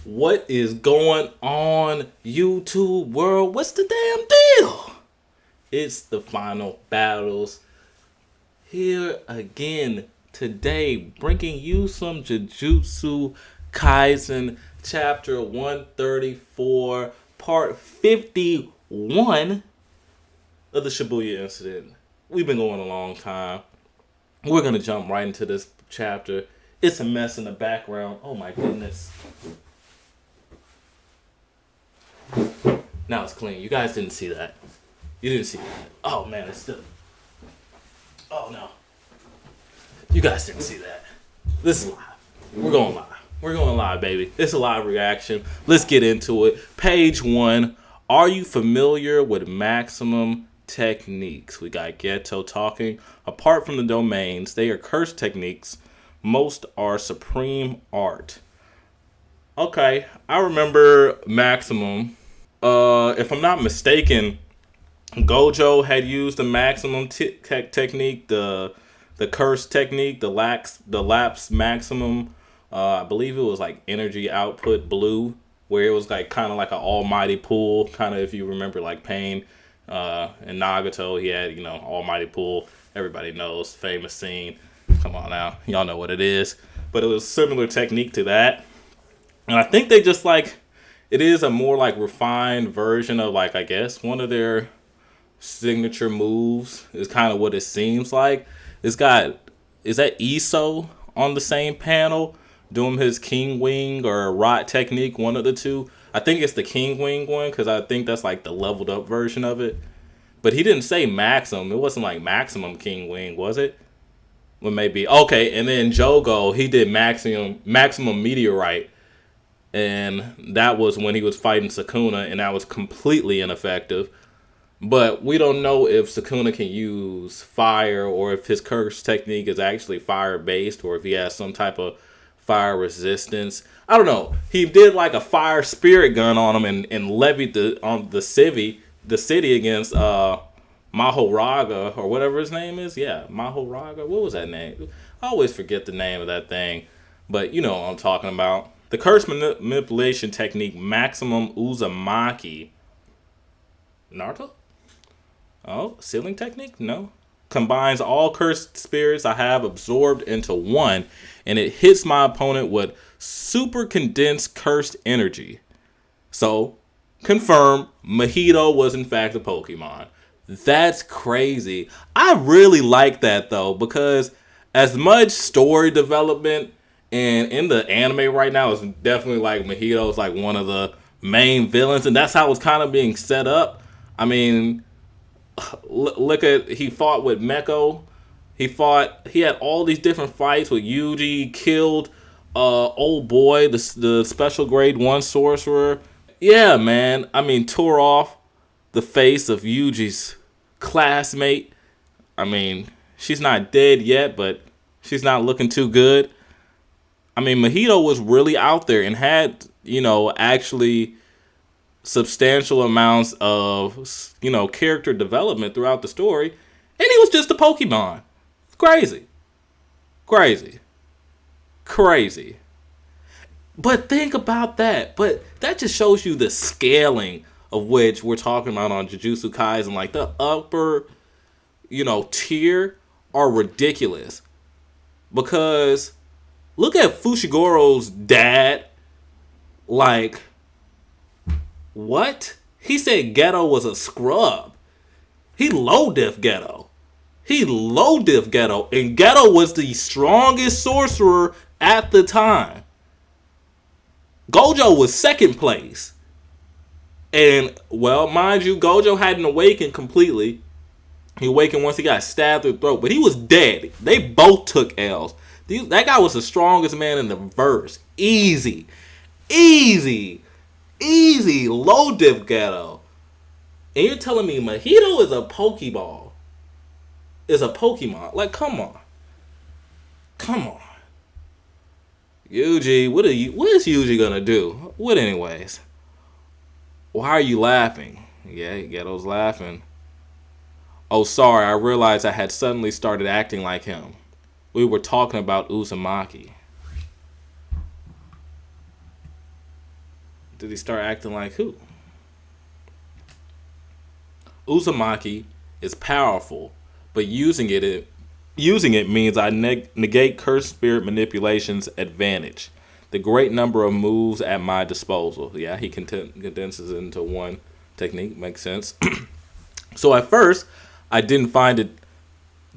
What is going on, YouTube world? What's the damn deal? It's the final battles here again today, bringing you some Jujutsu Kaisen chapter 134, part 51 of the Shibuya incident. We've been going a long time. We're going to jump right into this chapter. It's a mess in the background. Oh my goodness. Now it's clean. You guys didn't see that. You didn't see that. Oh man, it's still. Oh no. You guys didn't see that. This is live. We're going live. We're going live, baby. It's a live reaction. Let's get into it. Page 1. Are you familiar with maximum techniques? We got Geto talking. Apart from the domains, they are cursed techniques. Most are supreme art. Okay, I remember maximum. If I'm not mistaken, Gojo had used the maximum technique, the curse technique, the lapse maximum. I believe it was like energy output blue, where it was like kind of like an almighty pool, kind of if you remember like Pain and Nagato, he had almighty pool. Everybody knows, famous scene. Come on now, y'all know what it is. But it was a similar technique to that, and I think they just like. It is a more like refined version of like, I guess, one of their signature moves is kind of what it seems like. Is that Iso on the same panel doing his King Wing or Rot technique, one of the two. I think it's the King Wing one because I think that's like the leveled up version of it. But he didn't say maximum. It wasn't like maximum King Wing, was it? Well, maybe. Okay, and then Jogo, he did maximum meteorite. And that was when he was fighting Sukuna, and that was completely ineffective. But we don't know if Sukuna can use fire, or if his curse technique is actually fire-based, or if he has some type of fire resistance. I don't know. He did like a fire spirit gun on him and levied the city against Mahoraga, or whatever his name is. Yeah, Mahoraga. What was that name? I always forget the name of that thing. But you know what I'm talking about. The curse manipulation technique, maximum Uzumaki. Naruto? Oh, sealing technique? No. Combines all cursed spirits I have absorbed into one, and it hits my opponent with super condensed cursed energy. So, confirm, Mahito was in fact a Pokemon. That's crazy. I really like that though, because as much story development and in the anime right now, it's definitely like Mahito's like one of the main villains, and that's how it's kind of being set up. I mean, look at, he fought with Meko. He had all these different fights with Yuji, killed old boy, the special grade 1 sorcerer. Yeah, man. I mean, tore off the face of Yuji's classmate. I mean, she's not dead yet, but she's not looking too good. I mean, Mahito was really out there and had, actually substantial amounts of, character development throughout the story. And he was just a Pokemon. Crazy. Crazy. Crazy. But think about that. But that just shows you the scaling of which we're talking about on Jujutsu Kaisen. Like the upper, tier are ridiculous. Because look at Fushigoro's dad. Like, what? He said Geto was a scrub. He low-diff Geto. And Geto was the strongest sorcerer at the time. Gojo was second place. And, well, mind you, Gojo hadn't awakened completely. He awakened once he got stabbed through the throat. But he was dead. They both took L's. That guy was the strongest man in the verse. Easy. Low diff Geto. And you're telling me Mahito is a Pokeball. Is a Pokemon. Like, come on. Yuji, what is Yuji gonna do? What anyways? Why are you laughing? Yeah, Geto's laughing. Oh, sorry, I realized I had suddenly started acting like him. We were talking about Uzumaki. Did he start acting like who? Uzumaki is powerful, but using it means I negate cursed spirit manipulation's advantage. The great number of moves at my disposal. Yeah, he condenses it into one technique. Makes sense. So at first, I didn't find it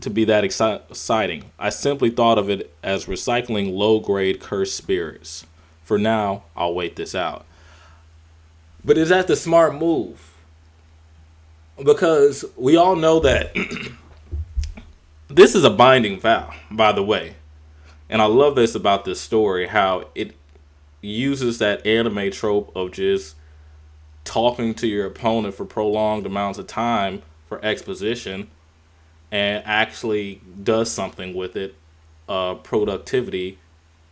to be that exciting. I simply thought of it as recycling low-grade cursed spirits. For now, I'll wait this out. But is that the smart move? Because we all know that this is a binding vow, by the way. And I love this about this story, how it uses that anime trope of just talking to your opponent for prolonged amounts of time for exposition and actually does something with it, productivity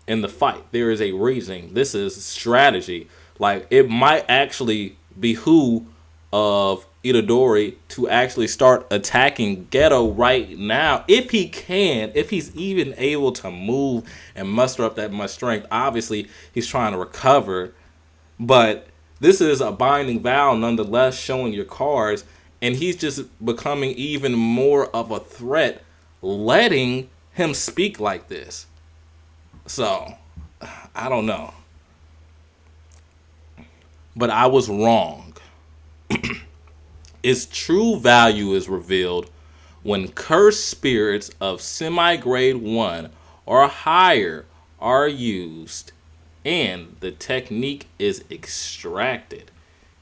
in the fight. There is a reason. This is strategy. Like, it might actually behoove of Itadori to actually start attacking Geto right now, if he can, if he's even able to move and muster up that much strength. Obviously, he's trying to recover, but this is a binding vow nonetheless, showing your cards, and he's just becoming even more of a threat, letting him speak like this. So, I don't know. But I was wrong. Its true value is revealed when cursed spirits of semi-grade 1 or higher are used and the technique is extracted.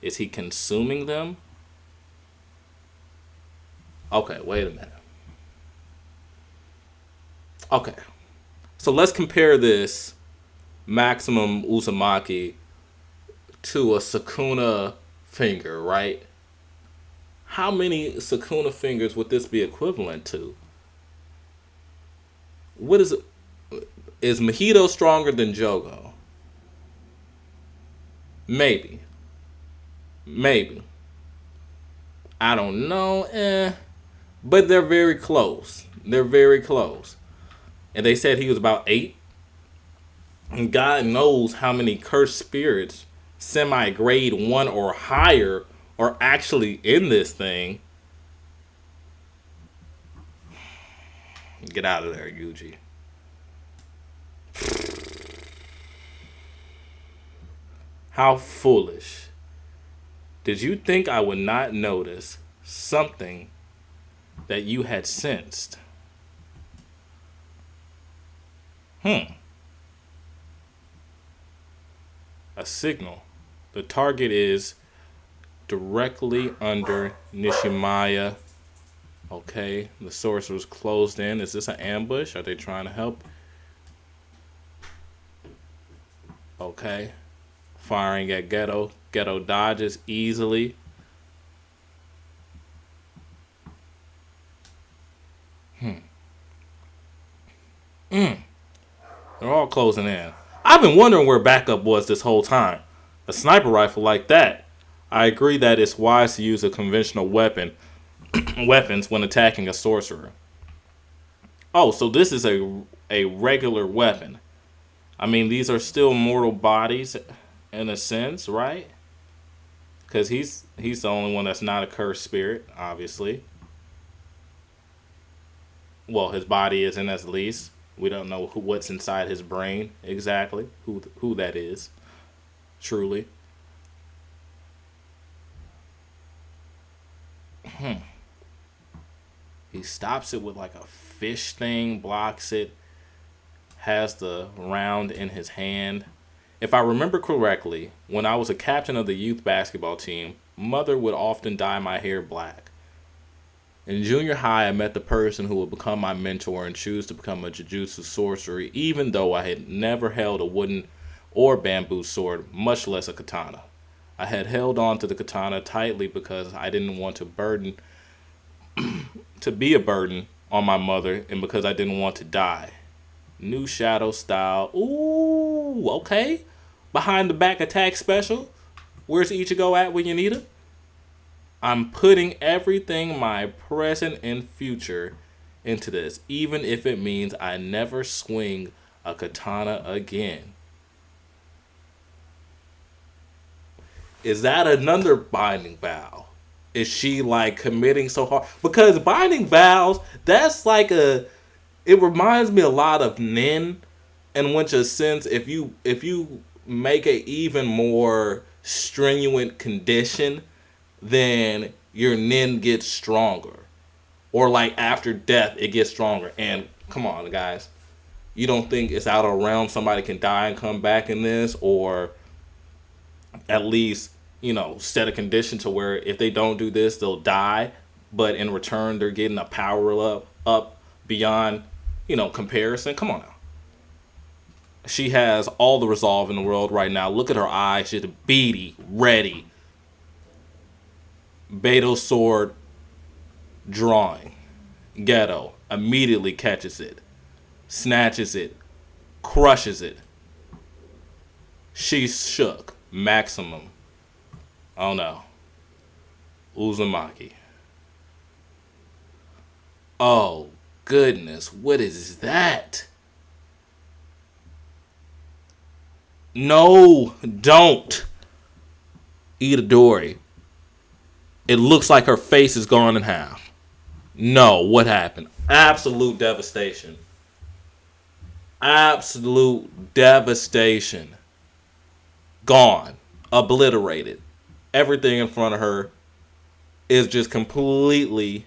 Is he consuming them? Okay, wait a minute. Okay. So let's compare this maximum Uzumaki to a Sukuna finger, right? How many Sukuna fingers would this be equivalent to? What is it? Is Mahito stronger than Jogo? Maybe. Maybe. I don't know. But they're very close. They're very close. And they said he was about 8. And God knows how many cursed spirits, semi-grade 1 or higher, are actually in this thing. Get out of there, Yuji. How foolish. Did you think I would not notice something that you had sensed? A signal. The target is directly under Nishimaya. Okay, the sorcerer's closed in. Is this an ambush? Are they trying to help? Okay. Firing at Geto. Geto dodges easily. They're all closing in. I've been wondering where backup was this whole time. A sniper rifle like that. I agree that it's wise to use a conventional weapons when attacking a sorcerer. Oh, so this is a regular weapon. I mean, these are still mortal bodies in a sense, right? Because he's the only one that's not a cursed spirit, obviously. Well, his body isn't, at least. We don't know what's inside his brain exactly, who that is, truly. He stops it with like a fish thing, blocks it, has the round in his hand. If I remember correctly, when I was a captain of the youth basketball team, mother would often dye my hair black. In junior high, I met the person who would become my mentor and choose to become a Jujutsu sorcerer, even though I had never held a wooden or bamboo sword, much less a katana. I had held on to the katana tightly because I didn't want to be a burden on my mother, and because I didn't want to die. New shadow style. Ooh, okay. Behind the back attack special. Where's Ichigo at when you need him? I'm putting everything, my present and future, into this, even if it means I never swing a katana again. Is that another binding vow? Is she like committing so hard? Because binding vows, that's like a. It reminds me a lot of nin, in which a sense, if you make a even more stringent condition, then your nin gets stronger, or like after death it gets stronger. And come on, guys, you don't think it's out of realm somebody can die and come back in this, or at least set a condition to where if they don't do this they'll die, but in return they're getting a power up beyond comparison. Come on now. She has all the resolve in the world right now. Look at her eyes. She's beady, ready. Beto sword drawing. Geto immediately catches it, snatches it, crushes it. She's shook. Maximum. Oh no. Uzumaki. Oh goodness, what is that? No, don't. Itadori. It looks like her face is gone in half. No, what happened? Absolute devastation. Absolute devastation. Gone. Obliterated. Everything in front of her is just completely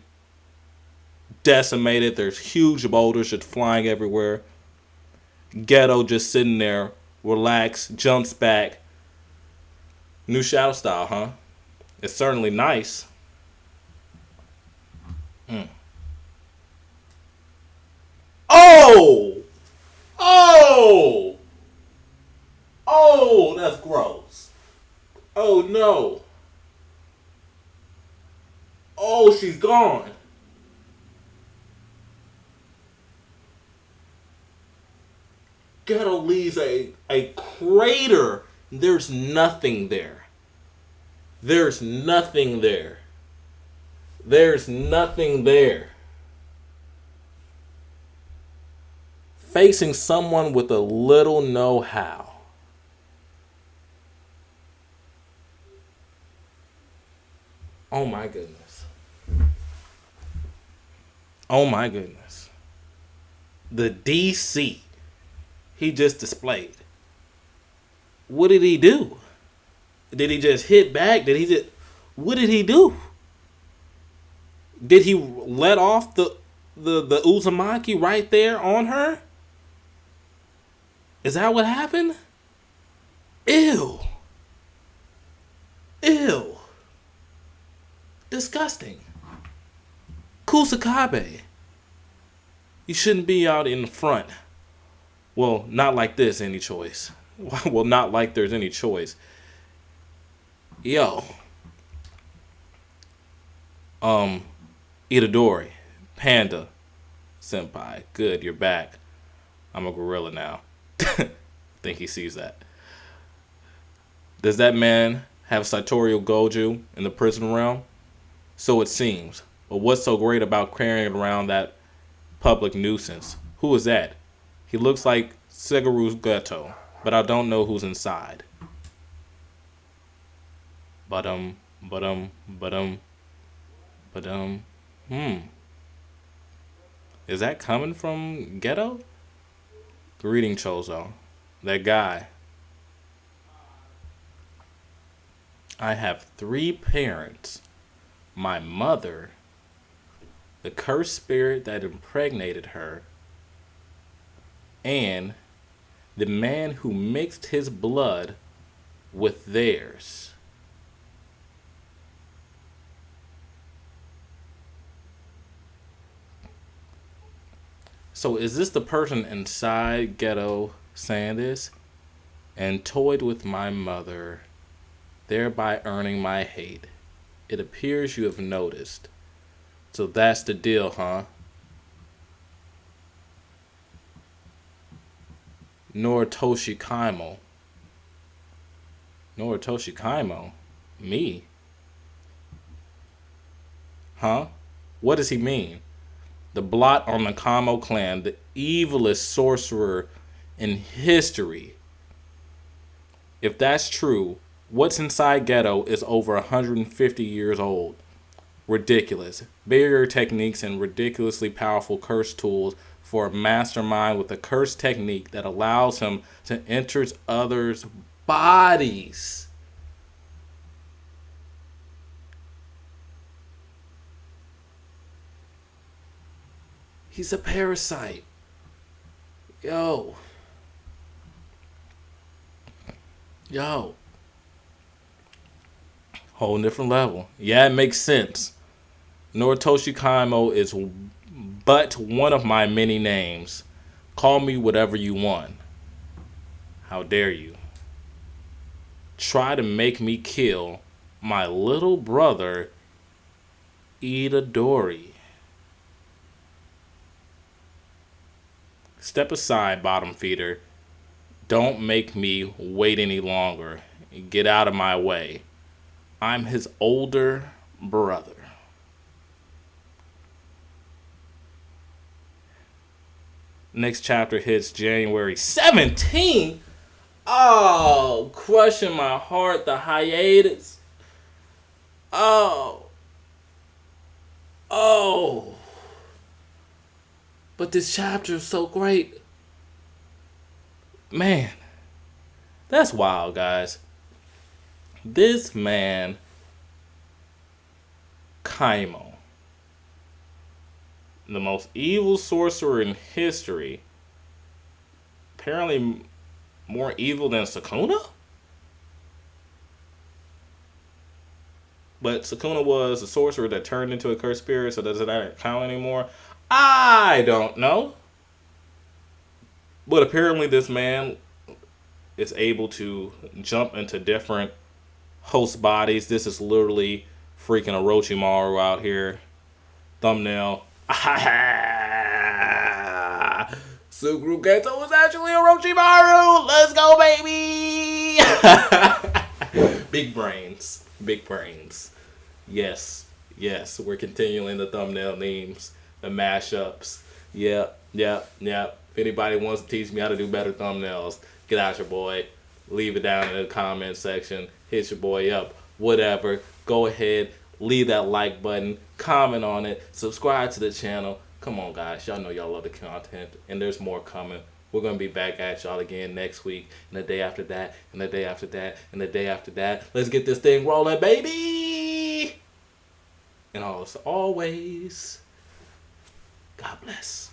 decimated. There's huge boulders just flying everywhere. Geto just sitting there, relaxed, jumps back. New shadow style, huh? It's certainly nice. Oh! Oh! Oh, that's gross. Oh no. Oh, she's gone. Geto leaves a crater. There's nothing there. There's nothing there. There's nothing there. Facing someone with a little know-how. Oh my goodness. Oh my goodness. The DC he just displayed. What did he do? Did he just hit back? What did he do? Did he let off the Uzumaki right there on her? Is that what happened? Ew. Ew. Disgusting. Kusakabe. You shouldn't be out in the front. Well, not like this, any choice. Well, not like there's any choice. Yo. Itadori. Panda. Senpai. Good, you're back. I'm a gorilla now. I think he sees that. Does that man have Satorio Goju in the prison realm? So it seems. But what's so great about carrying around that public nuisance? Who is that? He looks like Seguru's Geto, but I don't know who's inside. But. Is that coming from Geto? Greeting, Chozo. That guy. I have 3 parents. My mother, the cursed spirit that impregnated her, and the man who mixed his blood with theirs. So is this the person inside Geto saying this? And toyed with my mother, thereby earning my hate. It appears you have noticed. So that's the deal, huh? Noritoshi Kaimo. Noritoshi Kaimo? Me? Huh? What does he mean? The blot on the Kamo clan, the evilest sorcerer in history. If that's true, What's inside Geto is over 150 years old. Ridiculous. Barrier techniques and ridiculously powerful curse tools for a mastermind with a curse technique that allows him to enter others' bodies. He's a parasite. Yo. Yo. Whole different level. Yeah, it makes sense. Noritoshi Kaimo is but one of my many names. Call me whatever you want. How dare you? Try to make me kill my little brother, Itadori. Step aside, bottom feeder. Don't make me wait any longer. Get out of my way. I'm his older brother. Next chapter hits January 17th. Oh, crushing my heart. The hiatus. Oh. Oh. But this chapter is so great. Man. That's wild, guys. This man, Kaimo, the most evil sorcerer in history, apparently more evil than Sukuna? But Sukuna was a sorcerer that turned into a cursed spirit, so does that count anymore? I don't know. But apparently this man is able to jump into different host bodies. This is literally freaking Orochimaru out here. Thumbnail. Suguru Geto was actually Orochimaru. Let's go, baby. Big brains. Big brains. Yes. Yes. We're continuing the thumbnail memes, the mashups. Yep. If anybody wants to teach me how to do better thumbnails, get out your boy. Leave it down in the comment section. Hit your boy up. Whatever. Go ahead. Leave that like button. Comment on it. Subscribe to the channel. Come on, guys. Y'all know y'all love the content. And there's more coming. We're going to be back at y'all again next week. And the day after that. And the day after that. And the day after that. Let's get this thing rolling, baby. And as always, God bless.